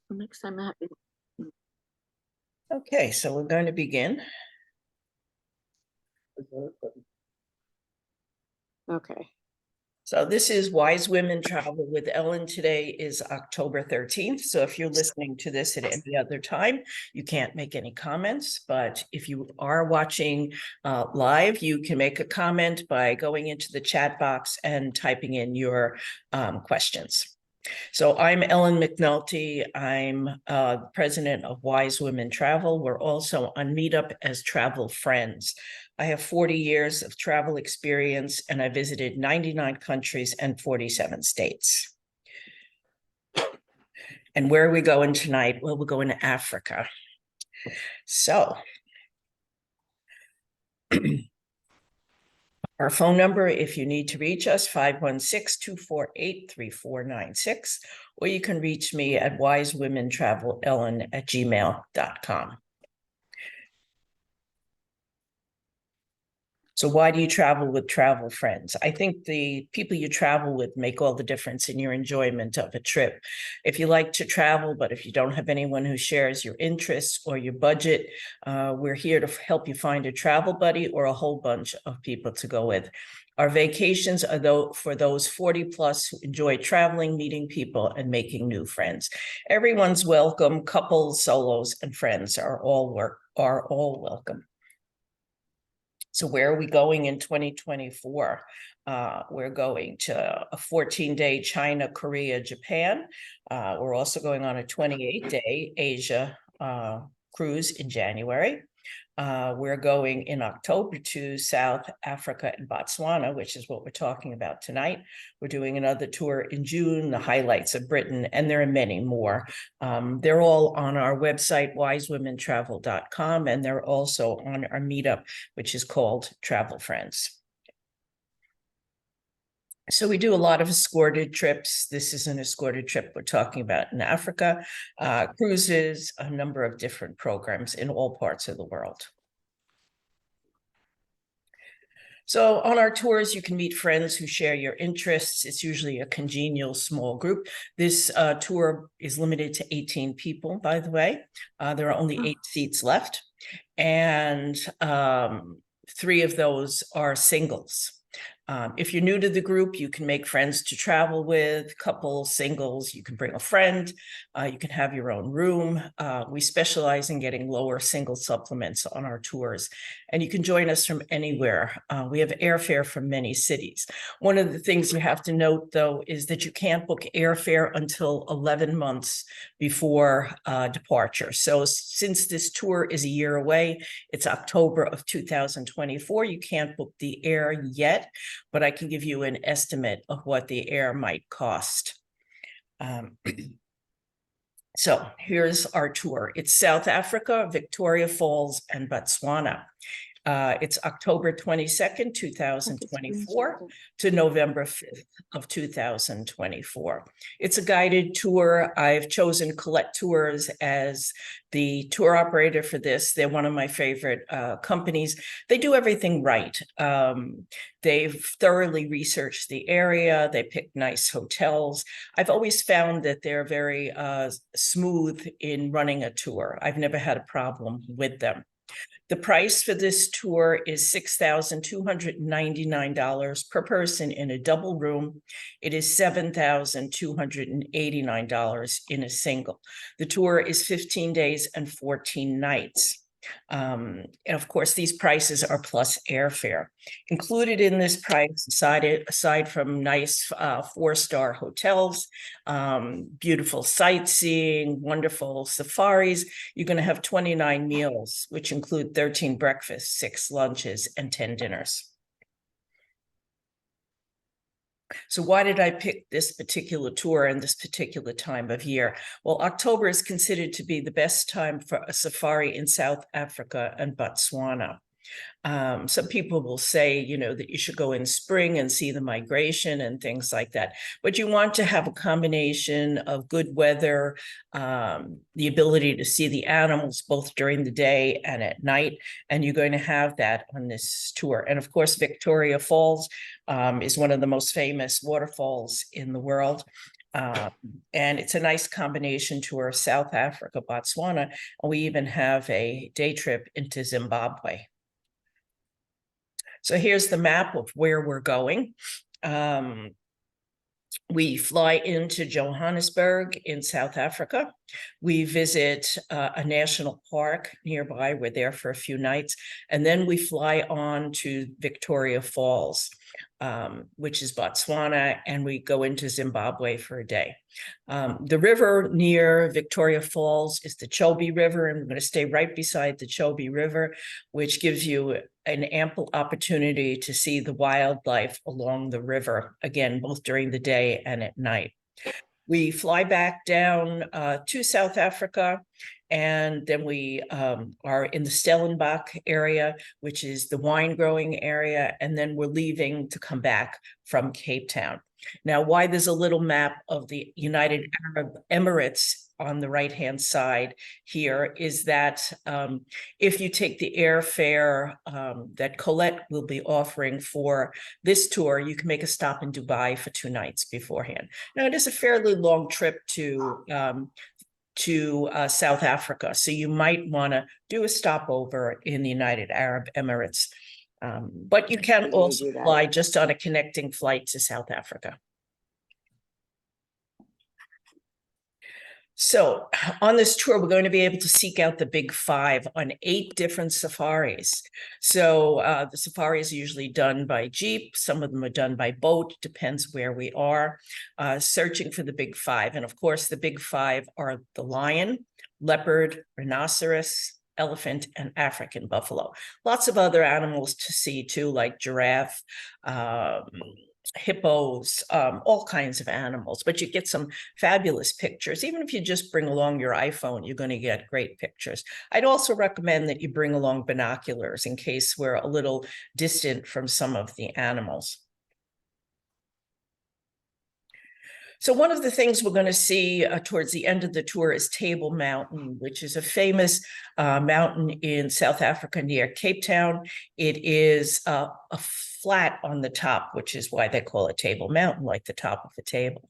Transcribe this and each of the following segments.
Next time I have. Okay, so we're going to begin. Okay. So this is Wise Women Travel with Ellen. Today is October 13th. So if you're listening to this at any other time, you can't make any comments. But if you are watching live, you can make a comment by going into the chat box and typing in your questions. So I'm Ellen McNulty. I'm president of Wise Women Travel. We're also on Meetup as Travel Friends. I have 40 years of travel experience, and I visited 99 countries and 47 states. And where are we going tonight? Well, we're going to Africa. So our phone number, if you need to reach us, 516-248-3496, or you can reach me at wisewomentravelellen@gmail.com. So why do you travel with travel friends? I think the people you travel with make all the difference in your enjoyment of a trip. If you like to travel, but if you don't have anyone who shares your interests or your budget, we're here to help you find a travel buddy or a whole bunch of people to go with. Our vacations are for those 40 plus who enjoy traveling, meeting people, and making new friends. Everyone's welcome. Couples, solos, and friends are all welcome. So where are we going in 2024? We're going to a 14-day China, Korea, Japan. We're also going on a 28-day Asia cruise in January. We're going in October to South Africa and Botswana, which is what we're talking about tonight. We're doing another tour in June, the highlights of Britain, and there are many more. They're all on our website, wisewomentravel.com, and they're also on our meetup, which is called Travel Friends. So we do a lot of escorted trips. This is an escorted trip we're talking about in Africa, cruises, a number of different programs in all parts of the world. So on our tours, you can meet friends who share your interests. It's usually a congenial small group. This tour is limited to 18 people, by the way. There are only 8 seats left, and 3 of those are singles. If you're new to the group, you can make friends to travel with, couples, singles. You can bring a friend. You can have your own room. We specialize in getting lower single supplements on our tours, and you can join us from anywhere. We have airfare from many cities. One of the things you have to note, though, is that you can't book airfare until 11 months before departure. So since this tour is a year away, it's October of 2024, you can't book the air yet, but I can give you an estimate of what the air might cost. So here's our tour. It's South Africa, Victoria Falls, and Botswana. It's October 22nd, 2024 to November 5th of 2024. It's a guided tour. I've chosen Collect Tours as the tour operator for this. They're one of my favorite companies. They do everything right. They've thoroughly researched the area. They pick nice hotels. I've always found that they're very smooth in running a tour. I've never had a problem with them. The price for this tour is $6,299 per person in a double room. It is $7,289 in a single. The tour is 15 days and 14 nights. And of course, these prices are plus airfare. Included in this price, aside from nice 4-star hotels, beautiful sightseeing, wonderful safaris, you're going to have 29 meals, which include 13 breakfasts, 6 lunches, and 10 dinners. So why did I pick this particular tour and this particular time of year? Well, October is considered to be the best time for a safari in South Africa and Botswana. Some people will say, that you should go in spring and see the migration and things like that. But you want to have a combination of good weather, the ability to see the animals both during the day and at night. And you're going to have that on this tour. And of course, Victoria Falls is one of the most famous waterfalls in the world. And it's a nice combination tour of South Africa, Botswana, and we even have a day trip into Zimbabwe. So here's the map of where we're going. We fly into Johannesburg in South Africa. We visit a national park nearby. We're there for a few nights. And then we fly on to Victoria Falls, which is Botswana, and we go into Zimbabwe for a day. The river near Victoria Falls is the Chobe River, and we're going to stay right beside the Chobe River, which gives you an ample opportunity to see the wildlife along the river, again, both during the day and at night. We fly back down to South Africa, and then we are in the Stellenbosch area, which is the wine growing area, and then we're leaving to come back from Cape Town. Now, why there's a little map of the United Arab Emirates on the right-hand side here is that if you take the airfare that Colette will be offering for this tour, you can make a stop in Dubai for 2 nights beforehand. Now, it is a fairly long trip to South Africa, so you might want to do a stopover in the United Arab Emirates. But you can also fly just on a connecting flight to South Africa. So on this tour, we're going to be able to seek out the big 5 on 8 different safaris. So the safaris are usually done by jeep. Some of them are done by boat, depends where we are, searching for the big 5. And of course, the big 5 are the lion, leopard, rhinoceros, elephant, and African buffalo. Lots of other animals to see too, like giraffe, hippos, all kinds of animals, but you get some fabulous pictures. Even if you just bring along your iPhone, you're going to get great pictures. I'd also recommend that you bring along binoculars in case we're a little distant from some of the animals. So one of the things we're going to see towards the end of the tour is Table Mountain, which is a famous mountain in South Africa near Cape Town. It is a flat on the top, which is why they call it Table Mountain, like the top of a table.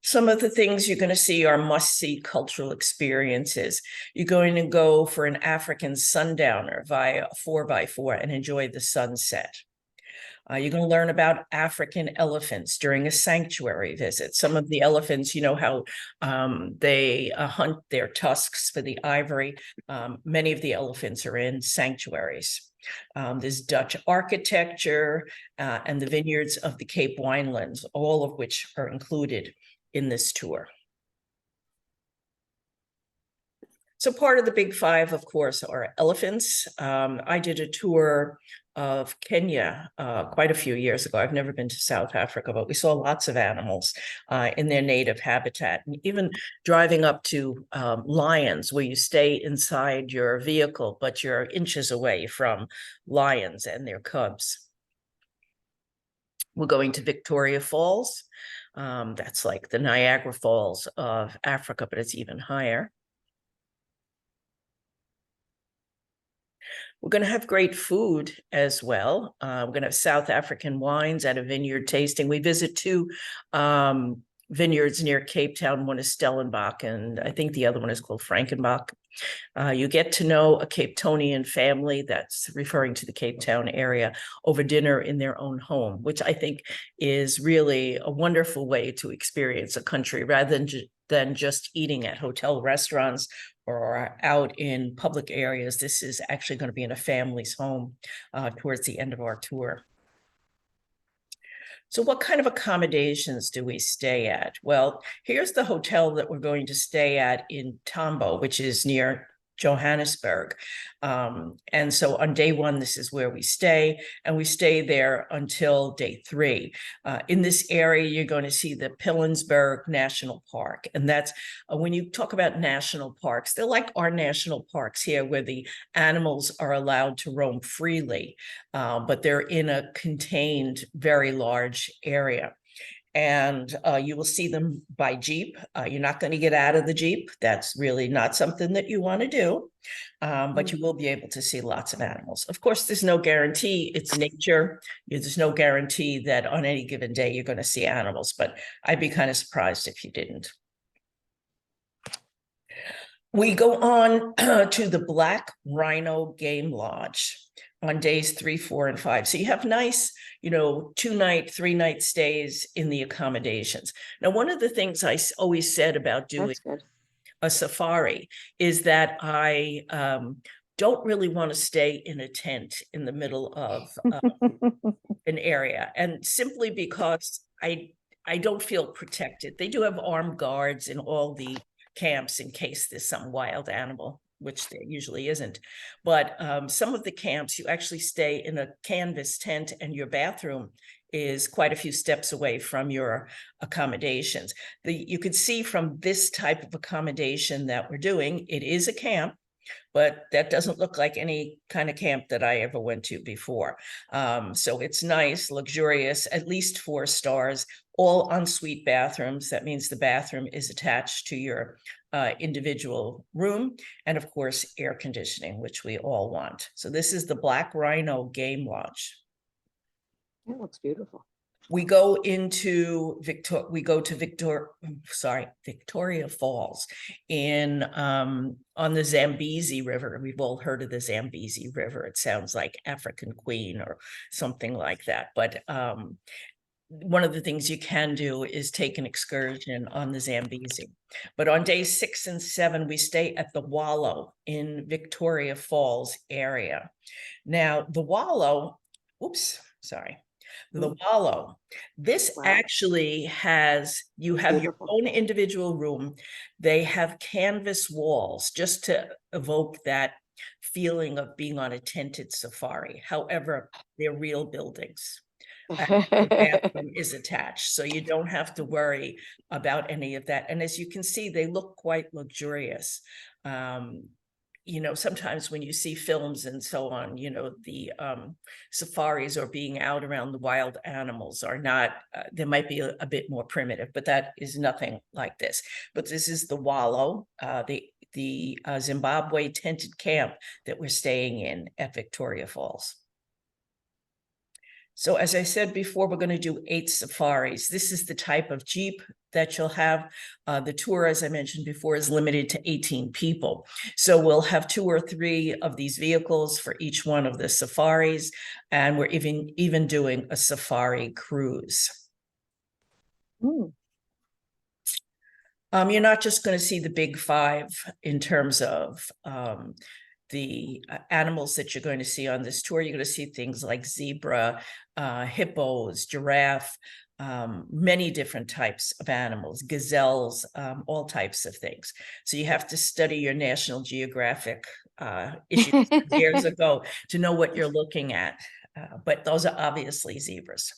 Some of the things you're going to see are must-see cultural experiences. You're going to go for an African sundowner via a 4x4 and enjoy the sunset. You're going to learn about African elephants during a sanctuary visit. Some of the elephants, you know how they hunt their tusks for the ivory. Many of the elephants are in sanctuaries. There's Dutch architecture and the vineyards of the Cape Winelands, all of which are included in this tour. So part of the big 5, of course, are elephants. I did a tour of Kenya quite a few years ago. I've never been to South Africa, but we saw lots of animals in their native habitat. And even driving up to lions, where you stay inside your vehicle, but you're inches away from lions and their cubs. We're going to Victoria Falls. That's like the Niagara Falls of Africa, but it's even higher. We're going to have great food as well. We're going to have South African wines at a vineyard tasting. We visit 2 vineyards near Cape Town. One is Stellenbosch, and I think the other one is called Frankenbach. You get to know a Cape Townian family, that's referring to the Cape Town area, over dinner in their own home, which I think is really a wonderful way to experience a country rather than just eating at hotel restaurants or out in public areas. This is actually going to be in a family's home towards the end of our tour. So what kind of accommodations do we stay at? Well, here's the hotel that we're going to stay at in Tambo, which is near Johannesburg. And so on day 1, this is where we stay, and we stay there until day 3. In this area, you're going to see the Pilanesberg National Park. And that's when you talk about national parks, they're like our national parks here, where the animals are allowed to roam freely, but they're in a contained, very large area. and you will see them by Jeep. You're not going to get out of the Jeep. That's really not something that you want to do, but you will be able to see lots of animals. Of course, there's no guarantee. It's nature. There's no guarantee that on any given day you're going to see animals, but I'd be kind of surprised if you didn't. We go on to the Black Rhino Game Lodge on days 3, 4, and 5. So you have nice, 2-night, 3-night stays in the accommodations. Now, one of the things I always said about doing a safari is that I don't really want to stay in a tent in the middle of an area, and simply because I don't feel protected. They do have armed guards in all the camps in case there's some wild animal, which there usually isn't. But some of the camps, you actually stay in a canvas tent, and your bathroom is quite a few steps away from your accommodations. You could see from this type of accommodation that we're doing, it is a camp, but that doesn't look like any kind of camp that I ever went to before. So it's nice, luxurious, at least 4 stars, all ensuite bathrooms. That means the bathroom is attached to your individual room, and of course, air conditioning, which we all want. So this is the Black Rhino Game Lodge. That looks beautiful. We go to Victoria Falls in on the Zambezi River. We've all heard of the Zambezi River. It sounds like African Queen or something like that. But one of the things you can do is take an excursion on the Zambezi. But on days 6 and 7, we stay at the Wallow in Victoria Falls area. Now, the Wallow, the Wallow, this actually has, you have your own individual room. They have canvas walls just to evoke that feeling of being on a tented safari. However, they're real buildings. The bathroom is attached, so you don't have to worry about any of that. And as you can see, they look quite luxurious. Sometimes when you see films and so on, the safaris or being out around the wild animals are not, they might be a bit more primitive, but that is nothing like this. But this is the Wallow, the Zimbabwe tented camp that we're staying in at Victoria Falls. So as I said before, we're going to do 8 safaris. This is the type of Jeep that you'll have. The tour, as I mentioned before, is limited to 18 people. So we'll have 2 or 3 of these vehicles for each one of the safaris. And we're even doing a safari cruise. You're not just going to see the big 5 in terms of the animals that you're going to see on this tour. You're going to see things like zebra, hippos, giraffe, many different types of animals, gazelles, all types of things. So you have to study your National Geographic issues years ago to know what you're looking at. But those are obviously zebras.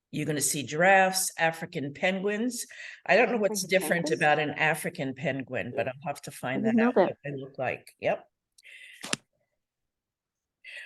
You're going to see giraffes, African penguins. I don't know what's different about an African penguin, but I'll have to find that out what they look like. Yep.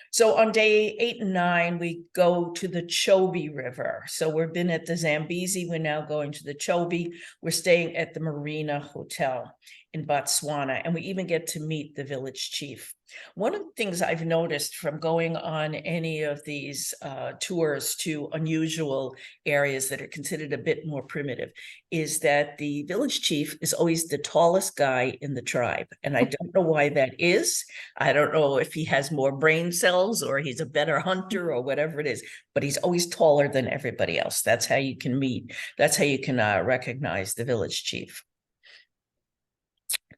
So on day 8 and 9, we go to the Chobe River. So we've been at the Zambezi. We're now going to the Chobe. We're staying at the Marina Hotel in Botswana, and we even get to meet the village chief. One of the things I've noticed from going on any of these tours to unusual areas that are considered a bit more primitive is that the village chief is always the tallest guy in the tribe. And I don't know why that is. I don't know if he has more brain cells or he's a better hunter or whatever it is, but he's always taller than everybody else. That's how you can meet. That's how you can recognize the village chief.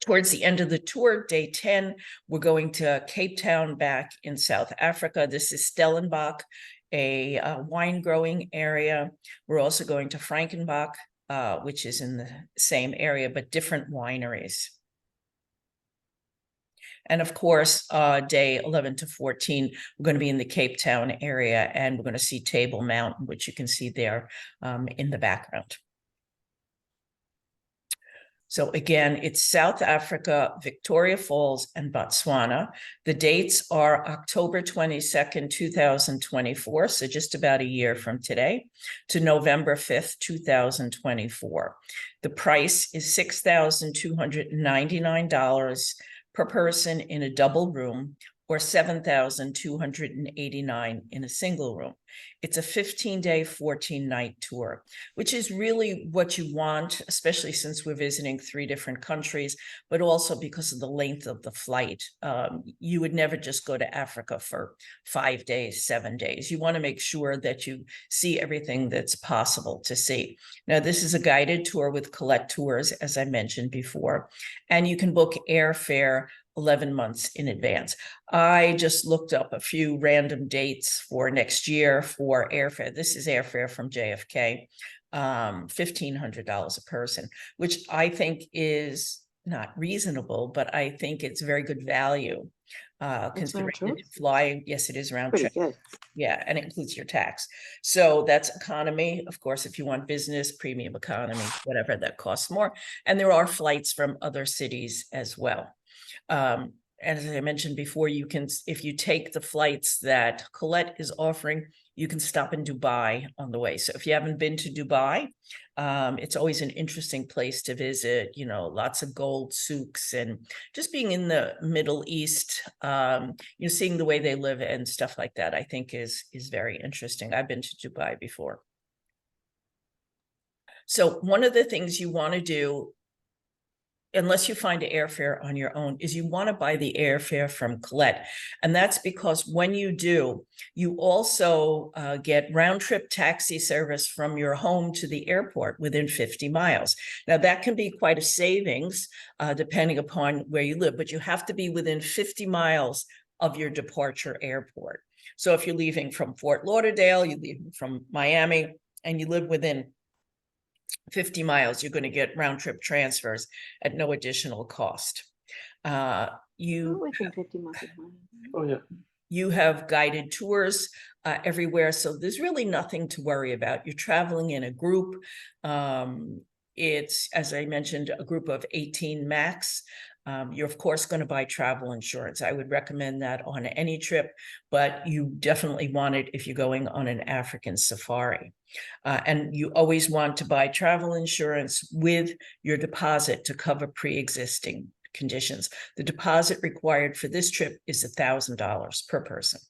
Towards the end of the tour, day 10, we're going to Cape Town back in South Africa. This is Stellenbosch, a wine growing area. We're also going to Frankenbach, which is in the same area, but different wineries. And of course, day 11 to 14, we're going to be in the Cape Town area, and we're going to see Table Mountain, which you can see there in the background. So again, it's South Africa, Victoria Falls, and Botswana. The dates are October 22nd, 2024, so just about a year from today, to November 5th, 2024. The price is $6,299 per person in a double room, or $7,289 in a single room. It's a 15-day, 14-night tour, which is really what you want, especially since we're visiting 3 different countries, but also because of the length of the flight. You would never just go to Africa for 5 days, 7 days. You want to make sure that you see everything that's possible to see. Now, this is a guided tour with Colette Tours, as I mentioned before, and you can book airfare 11 months in advance. I just looked up a few random dates for next year for airfare. This is airfare from JFK, $1,500 a person, which I think is not reasonable, but I think it's very good value. Considering that you fly, yes, it is round trip. Pretty good. Yeah, and it includes your tax. So that's economy. Of course, if you want business, premium economy, whatever, that costs more. And there are flights from other cities as well. As I mentioned before, you can, if you take the flights that Colette is offering, you can stop in Dubai on the way. So if you haven't been to Dubai, it's always an interesting place to visit, you know, lots of gold souks, and just being in the Middle East, you know, seeing the way they live and stuff like that, I think is very interesting. I've been to Dubai before. So one of the things you want to do, unless you find airfare on your own, is you want to buy the airfare from Colette. And that's because when you do, you also get round trip taxi service from your home to the airport within 50 miles. Now, that can be quite a savings depending upon where you live, but you have to be within 50 miles of your departure airport. So if you're leaving from Fort Lauderdale, you're leaving from Miami, and you live within 50 miles, you're going to get round trip transfers at no additional cost. Within 50 miles of mine. Oh, yeah. You have guided tours everywhere, so there's really nothing to worry about. You're traveling in a group. It's, as I mentioned, a group of 18 max. You're, of course, going to buy travel insurance. I would recommend that on any trip, but you definitely want it if you're going on an African safari. And you always want to buy travel insurance with your deposit to cover pre-existing conditions. The deposit required for this trip is $1,000 per person.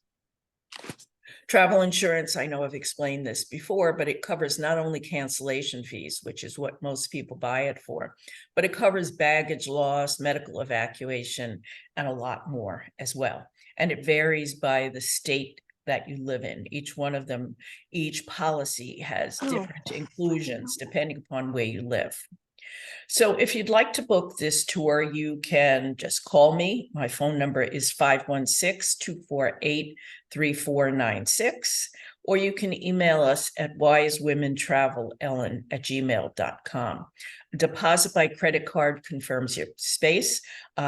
Travel insurance, I know I've explained this before, but it covers not only cancellation fees, which is what most people buy it for, but it covers baggage loss, medical evacuation, and a lot more as well. And it varies by the state that you live in. Each one of them, each policy has different inclusions depending upon where you live. So if you'd like to book this tour, you can just call me. My phone number is 516-248-3496, or you can email us at wisewomentravelellen@gmail.com. Deposit by credit card confirms your space.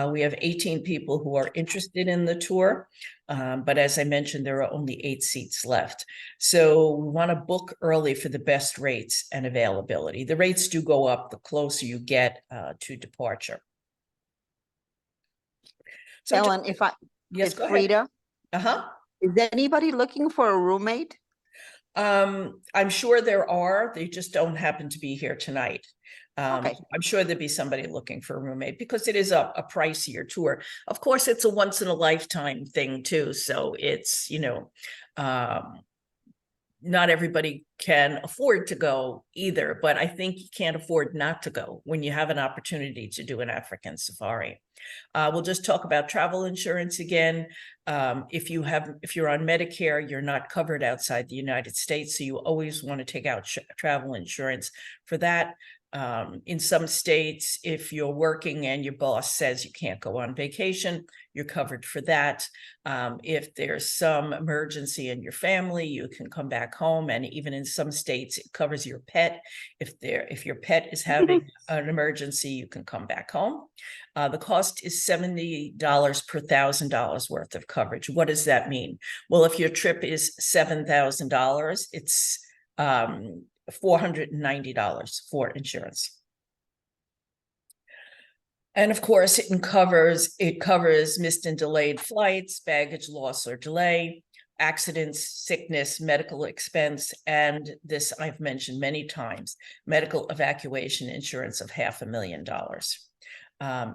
We have 18 people who are interested in the tour, but as I mentioned, there are only 8 seats left. So we want to book early for the best rates and availability. The rates do go up the closer you get to departure. So Ellen, yes, it's go Frida. ahead. Is anybody looking for a roommate? I'm sure there are. They just don't happen to be here tonight. Okay. I'm sure there'd be somebody looking for a roommate because it is a pricier tour. Of course, it's a once in a lifetime thing too. So it's, you know, not everybody can afford to go either, but I think you can't afford not to go when you have an opportunity to do an African safari. We'll just talk about travel insurance again. If you're on Medicare, you're not covered outside the United States, so you always want to take out travel insurance for that. In some states, if you're working and your boss says you can't go on vacation, you're covered for that. If there's some emergency in your family, you can come back home. And even in some states, it covers your pet. If your pet is having an emergency, you can come back home. The cost is $70 per $1,000 worth of coverage. What does that mean? Well, if your trip is $7,000, it's $490 for insurance. And of course, it covers missed and delayed flights, baggage loss or delay, accidents, sickness, medical expense, and this I've mentioned many times, medical evacuation insurance of $500,000.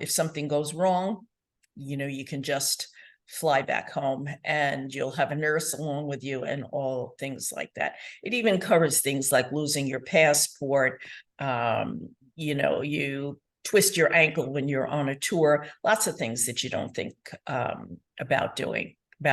If something goes wrong, you can just fly back home and you'll have a nurse along with you and all things like that. It even covers things like losing your passport. You twist your ankle when you're on a tour, lots of things that you don't think about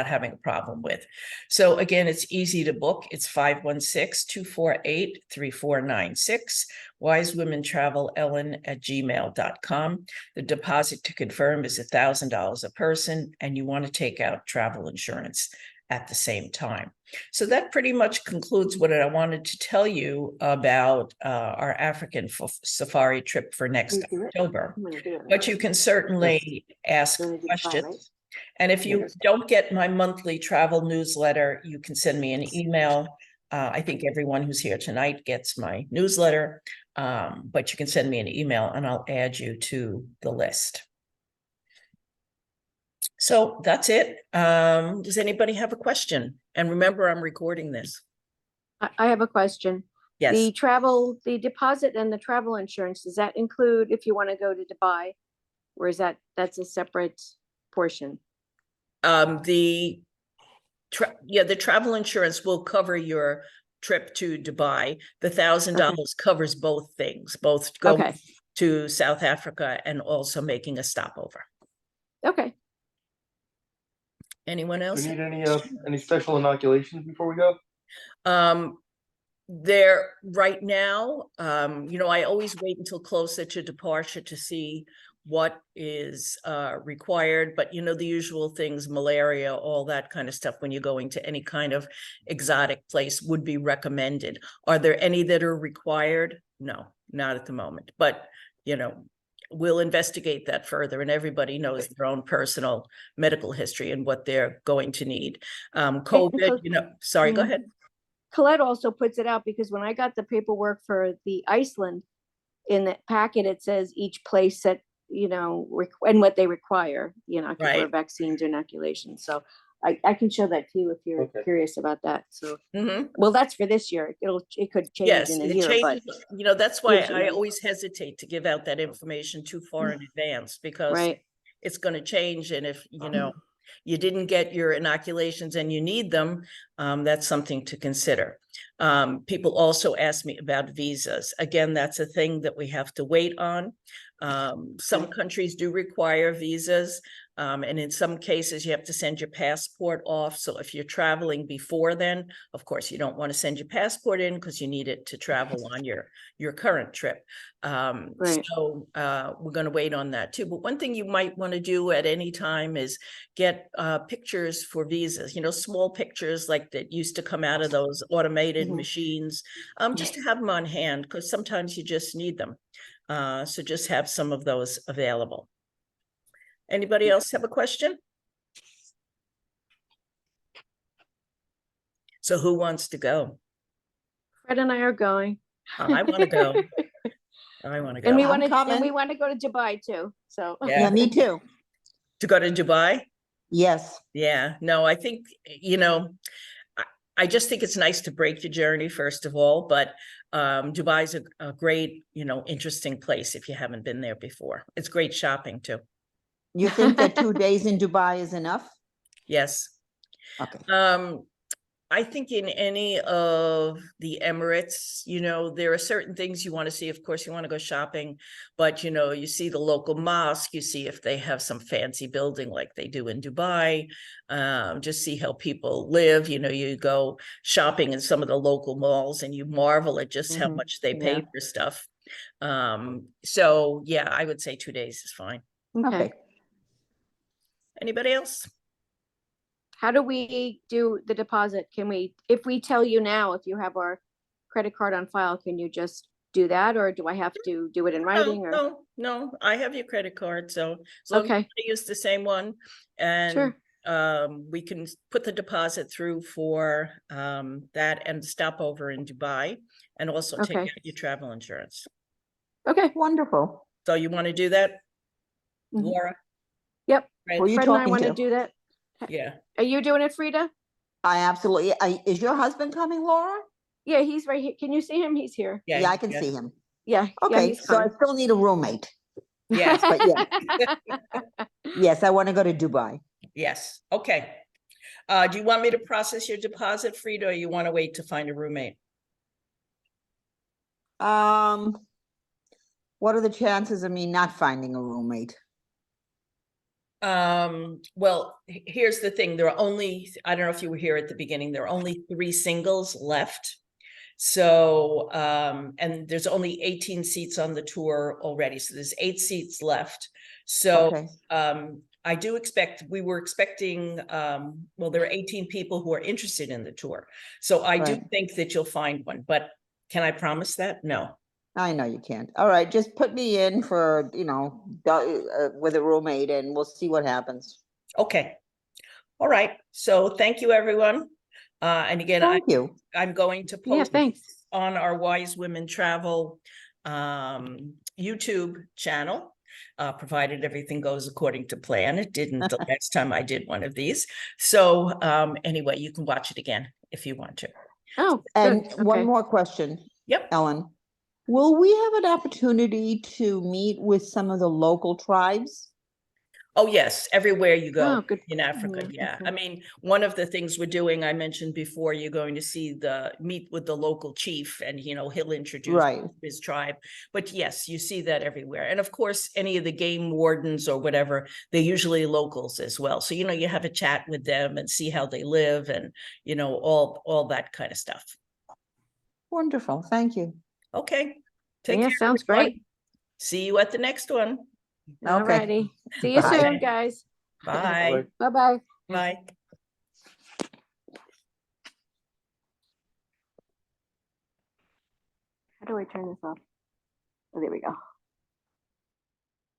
having a problem with. So again, it's easy to book. It's 516-248-3496, wisewomentravelellen@gmail.com. The deposit to confirm is $1,000 a person, and you want to take out travel insurance at the same time. So that pretty much concludes what I wanted to tell you about our African safari trip for next October. But you can certainly ask questions. And if you don't get my monthly travel newsletter, you can send me an email. I think everyone who's here tonight gets my newsletter, but you can send me an email and I'll add you to the list. So that's it. Does anybody have a question? And remember, I'm recording this. I have a question. Yes. The deposit and the travel insurance, does that include if you want to go to Dubai? Or is that's a separate portion? The travel insurance will cover your trip to Dubai. The $1,000 covers both things, both going to South Africa and also making a stopover. Okay. Anyone else? Do we need any special inoculations before we go? There right now, I always wait until closer to departure to see what is required, but the usual things, malaria, all that kind of stuff when you're going to any kind of exotic place would be recommended. Are there any that are required? No, not at the moment, but we'll investigate that further, and everybody knows their own personal medical history and what they're going to need. COVID, sorry, go ahead. Colette also puts it out because when I got the paperwork for the Iceland, in the packet, it says each place that, and what they require, for vaccines or inoculations. So I can show that to you if you're curious about that. So, well, that's for this year. It could change in a year, changes, but that's why I always hesitate to give out that information too far in advance, because it's going to change. And if, you didn't get your inoculations and you need them, that's something to consider. People also ask me about visas. Again, that's a thing that we have to wait on. Some countries do require visas. And in some cases, you have to send your passport off. So if you're traveling before then, of course, you don't want to send your passport in because you need it to travel on your current trip. So we're going to wait on that too. But one thing you might want to do at any time is get pictures for visas, small pictures like that used to come out of those automated machines, just to have them on hand, because sometimes you just need them. So just have some of those available. Anybody else have a question? So who wants to go? Fred and I are going. I want to go. I want to go. And we want to go to Dubai too. So Yeah, me too. To go to Dubai? Yes. Yeah. No, I think, I just think it's nice to break the journey, first of all, but Dubai is a great, interesting place if you haven't been there before. It's great shopping too. You think that 2 days in Dubai is enough? Yes. Okay. I think in any of the Emirates, there are certain things you want to see. Of course, you want to go shopping, but, you see the local mosque, you see if they have some fancy building like they do in Dubai, just see how people live. You go shopping in some of the local malls and you marvel at just how much they pay for stuff. So, yeah, I would say 2 days is fine. okay. Anybody else? How do we do the deposit? If we tell you now, if you have our credit card on file, can you just do that? Or do I have to do it in writing? No, I have your credit card. So as long as you use the same one, and we can put the deposit through for that and stopover in Dubai, and also take out your travel insurance. Okay, wonderful. So you want to do that? Mhm. Laura? Yep. Fred? Who are you Fred and I talking want to to? do that. Yeah, Are you doing it, Frida? I absolutely, is your husband coming, Laura? Yeah, he's right here. Can you see him? He's here. Yeah, I can see him. Yeah. Okay, he's so I coming. still need a roommate. Yes, But yes, I want to go to Dubai. yes, okay. Do you want me to process your deposit, Frida, or you want to wait to find a roommate? What are the chances of me not finding a roommate? Well, here's the thing. There are only, I don't know if you were here at the beginning, there are only 3 singles left. So, and there's only 18 seats on the tour already. So there's 8 seats left. So, Okay. I do expect, we were expecting, well, there are 18 people who are interested in the tour. So I do Right. think that you'll find one, but can I promise that? No. I know you can't. All right, just put me in for, with a roommate and we'll see what happens. Okay. All right. So thank you, everyone. And again, Thank you. I'm going to Yeah, post thanks. on our Wise Women Travel YouTube channel, provided everything goes according to plan. It didn't the last time I did one of these. So anyway, you can watch it again if you want to. Oh, And good. one Okay. more question, Yep. Ellen. Will we have an opportunity to meet with some of the local tribes? Oh, yes, everywhere you go Oh, good. in Africa. Mhm, Yeah. okay. I mean, one of the things we're doing, I mentioned before, you're going to see meet with the local chief and, he'll introduce Right. his tribe. But yes, you see that everywhere. And of course, any of the game wardens or whatever, they're usually locals as well. So, you have a chat with them and see how they live and, all that kind of stuff. Wonderful. Thank you. Okay. Take Yeah, care, sounds everyone. great. See you at the next one. All Okay. righty. See you Bye. soon, guys. Bye. Bye-bye. Bye. How do I turn this off? Oh, there we go.